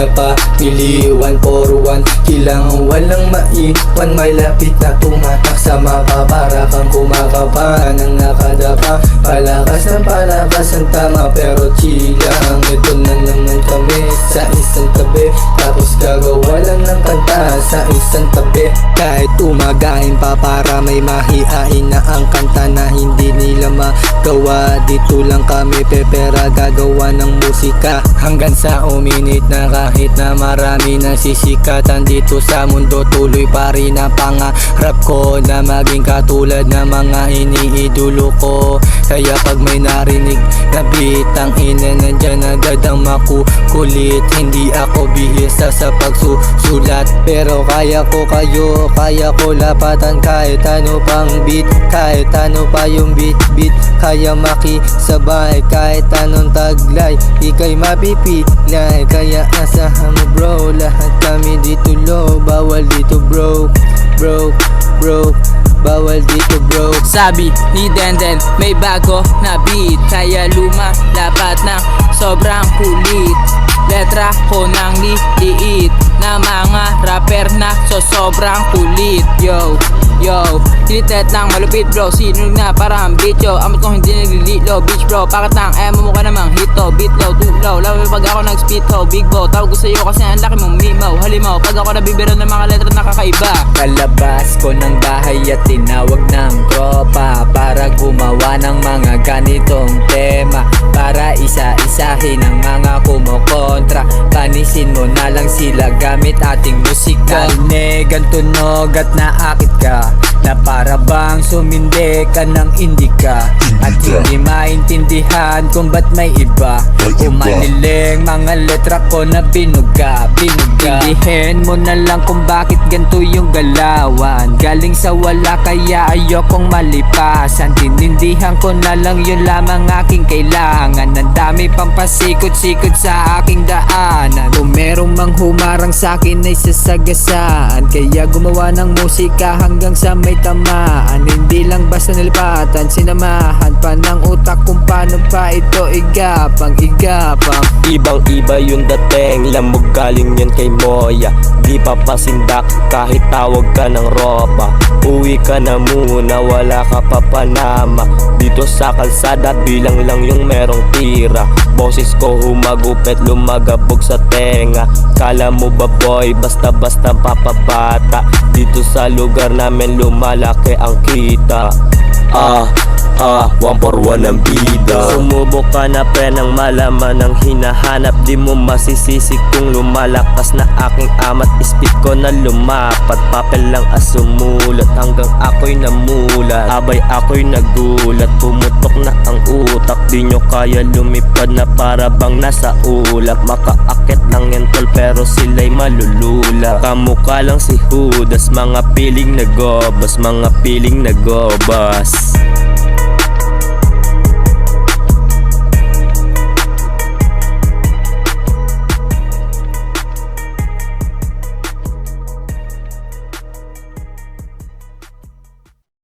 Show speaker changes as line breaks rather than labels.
napapiliwan. 4-1, kailangan walang maiwan. May lapit na tumatak sa mapa, para kang kumakapa nang nakadapa. Palakas ang tama, pero chill lang. Ito na naman kami sa isang tabi, tapos gagawa lang ng kanta sa isang tabi. Kahit umagain pa para may mahihain na ang kanta na hindi nila magawa. Dito lang kami pepera gagawa ng musika, hanggang sa uminit na kahit na marami na sisikatan dito sa mundo. Tuloy pa rin ang pangarap ko na maging katulad ng mga iniidolo ko. Kaya pag may narinig na beat, ang ina nandyan agad ang makukulit. Hindi ako bihisa sa pagsusulat, pero kaya ko kayo, kaya ko lapatan kahit ano pang beat, kahit ano pa yung beat. Kaya makisabay kahit anong taglay, ika'y mapipilay. Kaya asahan mo bro, lahat kami dito low. Bawal dito bro, bawal dito bro.
Sabi ni Denden, may bago na beat, kaya lumalapat ng sobrang kulit. Letra ko nang liliit na mga rapper na sobrang kulit. Yo, tinitet lang malupit bro, sinunod na parang beat yo. Amot ko hindi naglilito bitch bro, bakit lang emo mo ka namang hito. Beat low, too low, lalo pag ako nag-spit ho. Big bo, tawag ko sa'yo kasi ang laki mong mimaw. Halimaw, pag ako nabibiro ng mga letra na kakaiba.
Kalabas ko ng bahay at tinawag ng tropa para gumawa ng mga ganitong tema, para isa-isahin ang mga kumokontra. Panisin mo na lang sila gamit ating musika. Narinig ang tunog at naakit ka, na para bang sumindi ka ng indika, at hindi maintindihan kung ba't may iba. Umaliling mga letra ko na binuga. Intindihin mo na lang kung bakit ganito yung galawan. Galing sa wala kaya ayokong malipasan. Tinindihan ko na lang yun lamang aking kailangan. Ang dami pang pasikot-sikot sa aking daanan. Kung merong mang humarang sa'kin ay sasagasaan, kaya gumawa ng musika hanggang sa may tamaan. Hindi lang basta nilipatan, sinamahan pa ng utak kung paano pa ito igapang.
Ibang iba yung dating, lamog galing yan kay Moya. Di pa pasindak kahit tawag ka ng ropa. Uwi ka na muna, wala ka pa panama. Dito sa kalsada bilang lang yung merong tira. Boses ko humagupit, lumagabog sa tenga. Kala mo ba boy, basta-basta papabata. Dito sa lugar namin lumalaki ang kita. 1-for-1 ang bida. Sumubok ka na pre nang malaman ang hinahanap. Di mo masisisi kung lumalakas na aking amat. Ispit ko na lumapat, papel lang as sumulat hanggang ako'y namulat. Abay ako'y nagulat, pumutok na ang utak. Di nyo kaya lumipad na para bang nasa ulap. Makaakit lang yan tol pero sila'y malulula. Kamukha lang si Judas, mga piling nagobas, mga piling nagobas.